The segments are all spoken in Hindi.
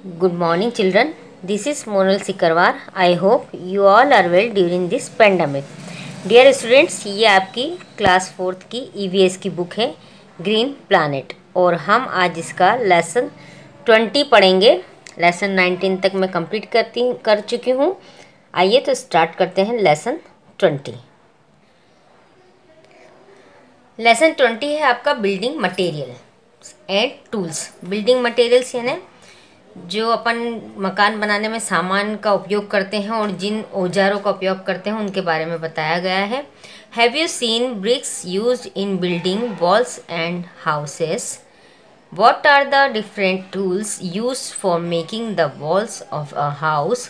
Good morning, children. This is Monal Sikarwar. I hope you all are well during this pandemic. Dear students, ये आपकी क्लास 4th की EVS की बुक है ग्रीन प्लानेट और हम आज इसका लेसन 20 पढ़ेंगे। लेसन 19 तक मैं कंप्लीट कर चुकी हूँ। आइए तो स्टार्ट करते हैं लेसन 20। लेसन 20 है आपका building material and tools. Building materials यानी जो अपन मकान बनाने में सामान का उपयोग करते हैं और जिन औजारों का उपयोग करते हैं उनके बारे में बताया गया है। Have you seen bricks used in building walls and houses? What are the different tools used for making the walls of a house?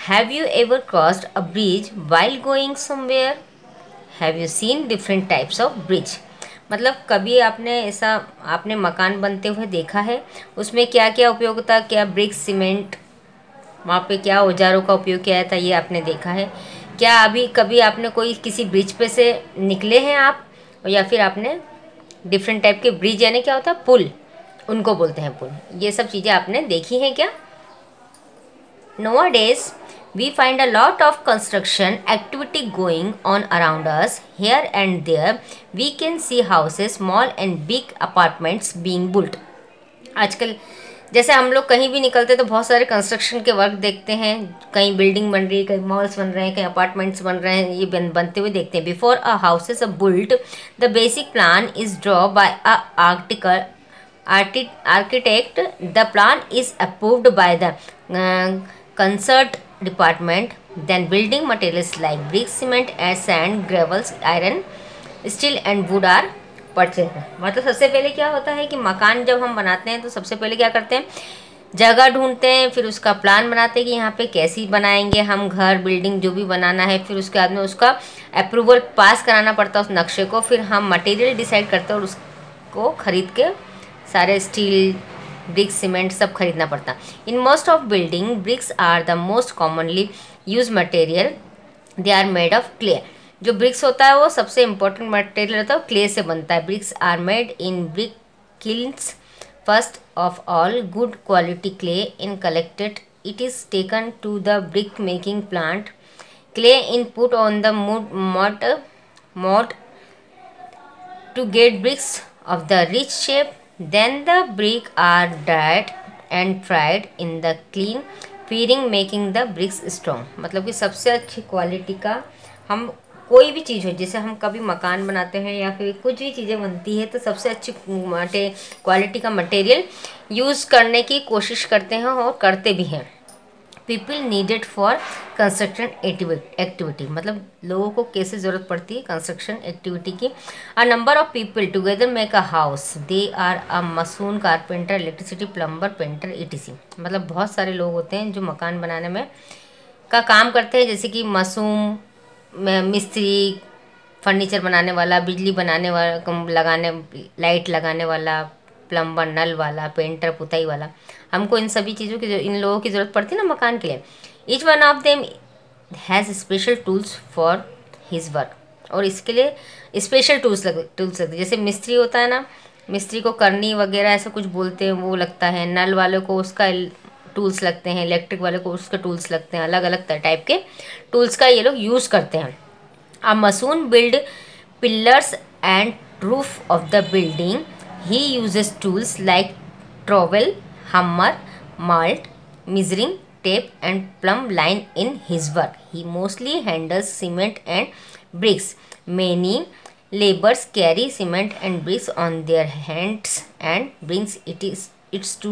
Have you ever crossed a bridge while going somewhere? Have you seen different types of bridge? मतलब कभी आपने मकान बनते हुए देखा है, उसमें क्या क्या उपयोग था, क्या ब्रिक सीमेंट, वहाँ पे क्या औजारों का उपयोग किया था, ये आपने देखा है क्या? अभी कभी आपने कोई किसी ब्रिज पे से निकले हैं आप, या फिर आपने डिफरेंट टाइप के ब्रिज यानी क्या होता है, पुल, उनको बोलते हैं पुल, ये सब चीज़ें आपने देखी हैं क्या? Nowadays, we find a lot of construction activity going on around us. Here and there, we can see houses, small and big apartments being built. आजकल जैसे हम लोग कहीं भी निकलते हैं तो बहुत सारे कंस्ट्रक्शन के वर्क देखते हैं। कहीं बिल्डिंग बन रही है, कहीं मॉल्स बन रहे हैं, कहीं अपार्टमेंट्स बन रहे हैं, ये बनते हुए देखते हैं। Before a house is built, the basic plan is draw by a architect. The plan is approved by the concert department. Then building materials like brick, cement, sand, gravels, iron, steel and wood are purchased. मतलब सबसे पहले क्या होता है कि मकान जब हम बनाते हैं तो सबसे पहले क्या करते हैं, जगह ढूंढते हैं, फिर उसका प्लान बनाते हैं कि यहाँ पे कैसी बनाएंगे हम घर, बिल्डिंग जो भी बनाना है। फिर उसके बाद में उसका अप्रूवल पास कराना पड़ता है उस नक्शे को। फिर हम मटेरियल डिसाइड करते हैं और उसको खरीद के सारे स्टील, ब्रिक्स, सीमेंट सब खरीदना पड़ता। In most of building bricks are the most commonly use material. They are made of clay. जो ब्रिक्स होता है वो सबसे इम्पोर्टेंट मटेरियल होता है, क्ले से बनता है। Bricks are made in brick kilns. First of all, good quality clay in collected, it is taken to the brick making plant. Clay in put on the mould to get bricks of the rich shape. Then the brick are dried and fried in the clean fairing, making the bricks strong. मतलब कि सबसे अच्छी क्वालिटी का हम कोई भी चीज़ हो, जैसे हम कभी मकान बनाते हैं या फिर कुछ भी चीज़ें बनती है तो सबसे अच्छी क्वालिटी का मटेरियल यूज़ करने की कोशिश करते हैं और करते भी हैं। People needed for construction activity, मतलब लोगों को कैसे ज़रूरत पड़ती है कंस्ट्रक्शन एक्टिविटी की। A number of people together make a house. They are a mason, carpenter, electricity, plumber, painter, etc. मतलब बहुत सारे लोग होते हैं जो मकान बनाने में का काम करते हैं, जैसे कि मसूम, मिस्त्री, फर्नीचर बनाने वाला, बिजली बनाने वाला, लाइट लगाने वाला, प्लम्बर, नल वाला, पेंटर, पुताई वाला। हमको इन सभी चीज़ों की इन लोगों की ज़रूरत पड़ती है ना मकान के लिए। Each one of them has special tools for his work, और इसके लिए स्पेशल टूल्स लगते। जैसे मिस्त्री होता है ना, मिस्त्री को करनी वगैरह ऐसा कुछ बोलते हैं, वो लगता है। नल वाले को उसका टूल्स लगते हैं, इलेक्ट्रिक वाले को उसके टूल्स लगते हैं। अलग अलग टाइप के टूल्स का ये लोग यूज़ करते हैं। A mason build pillars and roof of the building. He uses tools like trowel, hammer, malt, measuring tape and plumb line in his work. He mostly handles cement and bricks. Many laborers carry cement and bricks on their hands and brings its to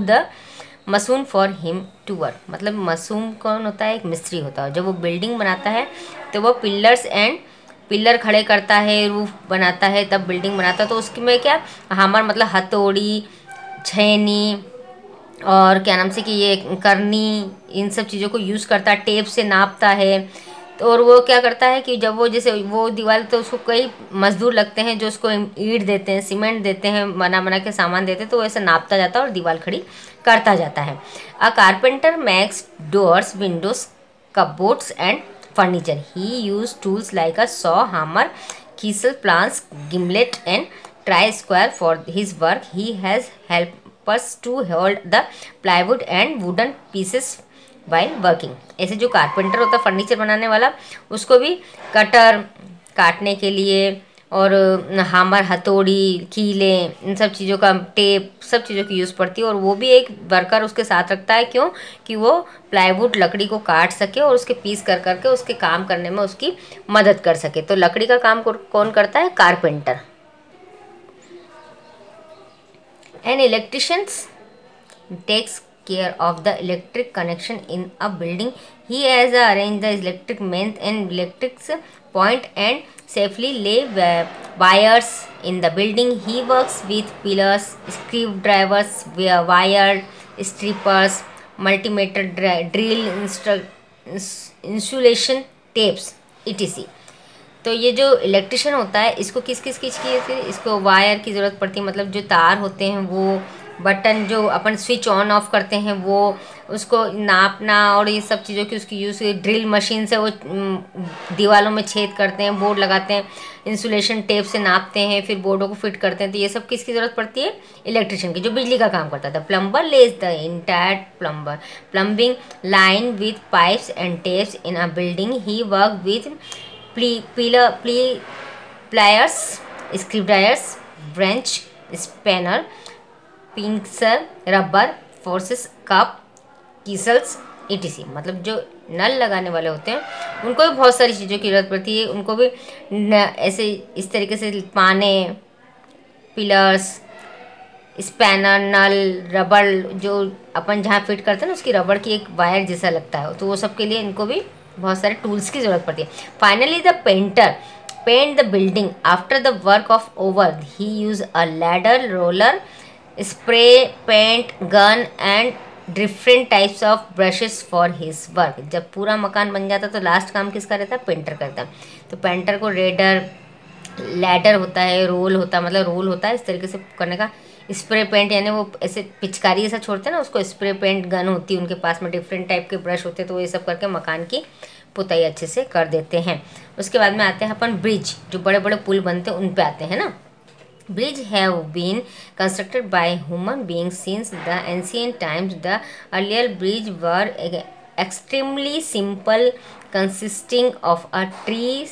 the masoon for him to work. मतलब मसूम कौन होता है? एक मिस्त्री होता है। जब वो बिल्डिंग बनाता है तो वो पिलर खड़े करता है, रूफ बनाता है, तब बिल्डिंग बनाता है। तो उसकी में क्या, हमर मतलब हथौड़ी, छैनी और क्या नाम से कि ये करनी, इन सब चीज़ों को यूज़ करता है। टेप से नापता है। तो और वो क्या करता है कि जब वो जैसे वो दीवार, तो उसको कई मजदूर लगते हैं जो उसको ईंट देते हैं, सीमेंट देते हैं, बना के सामान देते हैं, तो वैसे नापता जाता है और दीवार खड़ी करता जाता है। अ carpenter makes doors, Windows, cupboards and furniture. He used tools like a saw, hammer, chisel, plans, gimlet and tri-square for his work. He has helped purse to hold the plywood and wooden pieces while working. ऐसे जो कारपेंटर होता है फर्नीचर बनाने वाला, उसको भी कटर काटने के लिए और हामर, हथौड़ी, कीले, इन सब चीज़ों का, टेप, सब चीज़ों की यूज़ पड़ती है। और वो भी एक वर्कर उसके साथ रखता है, क्यों कि वो प्लाईवुड लकड़ी को काट सके और उसके पीस कर करके उसके काम करने में उसकी मदद कर सके। तो लकड़ी का काम कौन करता है? Carpenter. An electricians takes care of the electric connection in a building. He has arranged the electric mains and electric point and safely lay wires in the building. He works with pillars, screwdrivers, wire strippers, multimeter, drill, insulation tapes, etc. तो ये जो इलेक्ट्रिशियन होता है, इसको किस किस चीज़ की, इसको वायर की ज़रूरत पड़ती है, मतलब जो तार होते हैं वो, बटन जो अपन स्विच ऑन ऑफ करते हैं वो, उसको नापना और ये सब चीज़ों की उसकी यूज़, ड्रिल मशीन से वो दीवारों में छेद करते हैं, बोर्ड लगाते हैं, इंसुलेशन टेप से नापते हैं, फिर बोर्डों को फिट करते हैं। तो ये सब किसकी ज़रूरत पड़ती है? इलेक्ट्रिशियन की, जो बिजली का काम करता था। Plumber lays the entire plumbing line with pipes and taps in a building. He work with pliers, screwdrivers, wrench, spanner, pincers, rubber, forces, cup, chisels, etc. मतलब जो नल लगाने वाले होते हैं उनको भी बहुत सारी चीज़ों की ज़रूरत पड़ती है। उनको भी ऐसे इस तरीके से पाने, पिलर्स, स्पैनर, नल, रबर, जो अपन जहाँ फिट करते हैं ना उसकी रबड़ की एक वायर जैसा लगता है, तो वो सब के लिए इनको भी बहुत सारे टूल्स की ज़रूरत पड़ती है। Finally the painter paint the building after the work of over. He use a ladder, roller, spray paint gun and different types of brushes for his work. जब पूरा मकान बन जाता तो लास्ट काम किसका रहता है? पेंटर करता है। तो पेंटर को लैडर होता है, रोल होता है, मतलब रोल होता है इस तरीके से करने का। स्प्रे पेंट यानी वो ऐसे पिचकारी ऐसा छोड़ते हैं ना, उसको स्प्रे पेंट गन होती है उनके पास में, डिफरेंट टाइप के ब्रश होते हैं, तो ये सब करके मकान की पुताई अच्छे से कर देते हैं। उसके बाद में आते हैं अपन ब्रिज, जो बड़े बड़े पुल बनते हैं उन पे आते हैं ना। Bridge have been constructed by human beings since the ancient times. The earlier bridge were extremely simple, consisting of a tree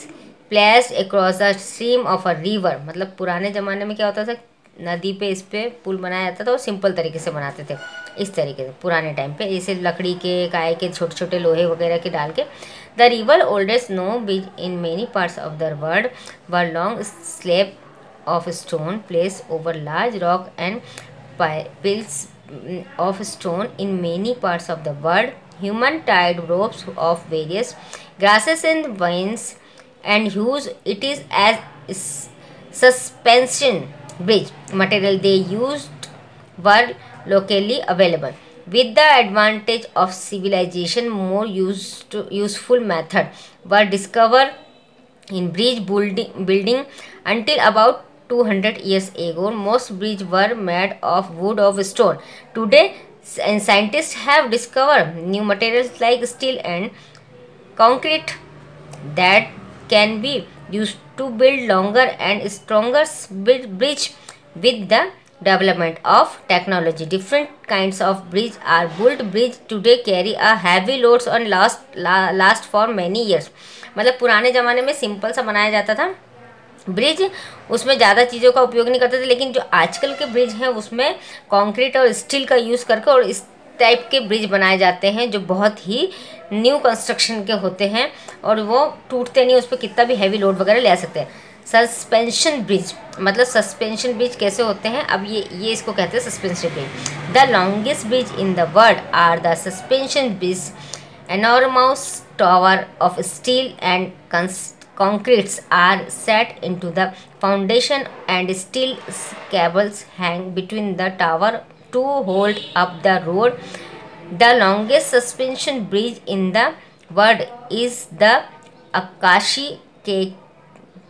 placed across a stream of a river. मतलब पुराने ज़माने में क्या होता था, नदी पे इस पे पुल बनाया जाता था और सिंपल तरीके से बनाते थे इस तरीके से पुराने टाइम पे, जैसे लकड़ी के, काय के, छोटे छोटे लोहे वगैरह के डाल के। The river oldest no bridge in many parts of the world were long slab of stone placed over large rock and piles of stone in many parts of the world. Human tied ropes of various grasses and vines and hues. It is as suspension bridge material they used were locally available. With the advantage of civilization, more useful method were discovered in bridge building until about 200 years ago. Most bridges were made of wood or stone. Today, scientists have discovered new materials like steel and concrete that can be used to build longer and stronger bridge. With the development of technology, different kinds of bridge are built. Bridge today carry a heavy loads and last for many years. मतलब पुराने ज़माने में सिंपल सा बनाया जाता था ब्रिज, उसमें ज़्यादा चीज़ों का उपयोग नहीं करते थे। लेकिन जो आजकल के ब्रिज हैं उसमें कंक्रीट और स्टील का यूज़ करके और इस टाइप के ब्रिज बनाए जाते हैं जो बहुत ही न्यू कंस्ट्रक्शन के होते हैं और वो टूटते नहीं, उस पर कितना भी हैवी लोड वगैरह ले सकते हैं। सस्पेंशन ब्रिज, मतलब सस्पेंशन ब्रिज कैसे होते हैं, अब ये इसको कहते हैं suspension bridge. The longest bridge in the world are the suspension bridge. Enormous tower of steel and concretes are set into the foundation and steel cables hang between the tower to hold up the road. The longest suspension bridge in the world is the Akashi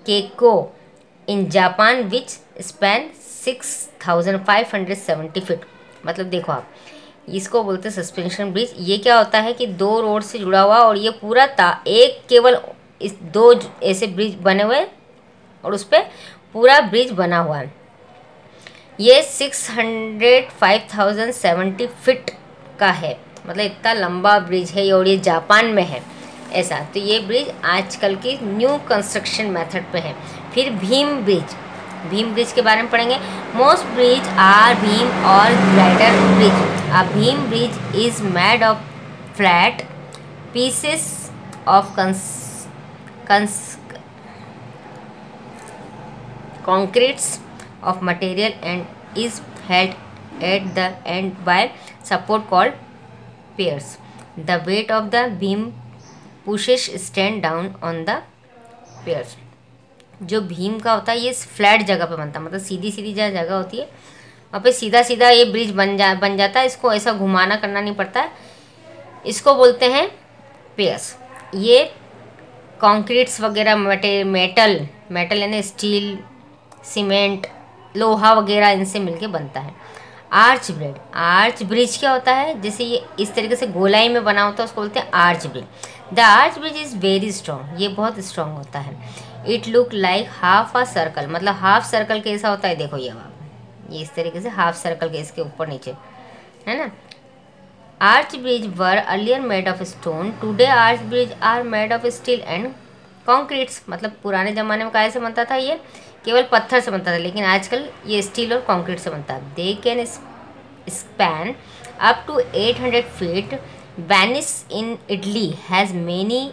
Keiko in Japan, which span 6,570 feet. मतलब देखो आप, इसको बोलते हैं सस्पेंशन ब्रिज। ये क्या होता है कि दो रोड से जुड़ा हुआ और ये पूरा एक केवल इस दो ऐसे ब्रिज बने हुए और उस पर पूरा ब्रिज बना हुआ है। ये 605,070 फीट का है, मतलब इतना लंबा ब्रिज है और ये जापान में है ऐसा। तो ये ब्रिज आजकल की न्यू कंस्ट्रक्शन मेथड पे है। फिर भीम ब्रिज, भीम ब्रिज के बारे में पढ़ेंगे। मोस्ट ब्रिज आर भीम और glider bridge. A Bhim bridge is made of flat pieces of concretes of material and is held at the end by support called piers. The weight of the beam pushes stand down on the piers. जो भीम का होता है ये फ्लैट जगह पे बनता है, मतलब सीधी सीधी जहाँ जगह होती है वहाँ पे सीधा सीधा ये ब्रिज बन जाता है। इसको ऐसा घुमाना करना नहीं पड़ता है, इसको बोलते हैं पियर्स। ये कंक्रीट्स वगैरह मेटल यानी स्टील, सीमेंट, लोहा वगैरह इनसे मिलके बनता है। आर्च ब्रिज क्या होता है, जैसे ये इस तरीके से गोलाई में बना होता है उसको बोलते हैं arch bridge. The arch bridge is very strong, ये बहुत स्ट्रॉन्ग होता है। It look like half a circle, मतलब हाफ सर्कल कैसा होता है, देखो ये इस तरीके से हाफ सर्कल के इसके ऊपर नीचे है ना। Arch bridge were earlier made of stone, today arch bridge are made of steel and concretes. मतलब पुराने ज़माने में काहे से बनता था, ये केवल पत्थर से बनता था, लेकिन आजकल ये स्टील और कंक्रीट से बनता है। They can span up to 800 feet. Venice in Italy has many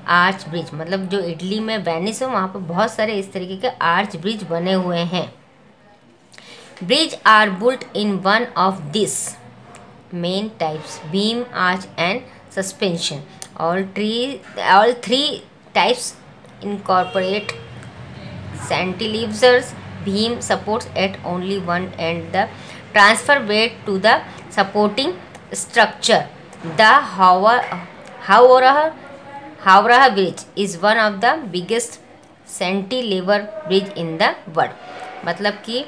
arch bridge, मतलब जो इटली में वेनिस है वहाँ पर बहुत सारे इस तरीके के आर्च ब्रिज बने हुए हैं। Bridge are built in one of this main types, beam, arch and suspension. All three types incorporate cantilevers. Beam supports at only one end the transfer weight to the supporting structure. The Howrah Bridge is one of the biggest cantilever bridge in the world. मतलब कि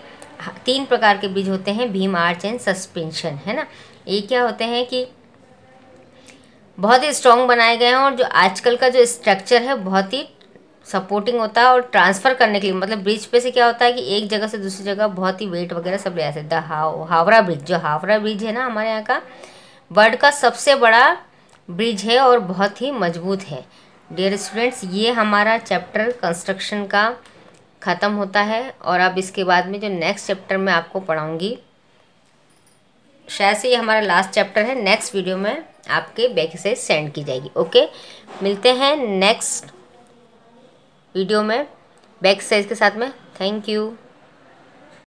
3 प्रकार के ब्रिज होते हैं, भीम, आर्च एंड सस्पेंशन, है ना। ये क्या होते हैं कि बहुत ही स्ट्रॉन्ग बनाए गए हैं और जो आजकल का जो स्ट्रक्चर है बहुत ही सपोर्टिंग होता है। और ट्रांसफ़र करने के लिए, मतलब ब्रिज पे से क्या होता है कि एक जगह से दूसरी जगह बहुत ही वेट वगैरह सब ले आते हैं। द हावड़ा ब्रिज, जो हावड़ा ब्रिज है ना हमारे यहाँ का वर्ल्ड का सबसे बड़ा ब्रिज है और बहुत ही मजबूत है। डियर स्टूडेंट्स, ये हमारा चैप्टर कंस्ट्रक्शन का ख़त्म होता है और अब इसके बाद में जो नेक्स्ट चैप्टर मैं आपको पढ़ाऊँगी, शायद से ये हमारा लास्ट चैप्टर है। नेक्स्ट वीडियो में आपके बैक से सेंड की जाएगी। ओके, मिलते हैं नेक्स्ट वीडियो में बैक एक्सरसाइज के साथ में। Thank you.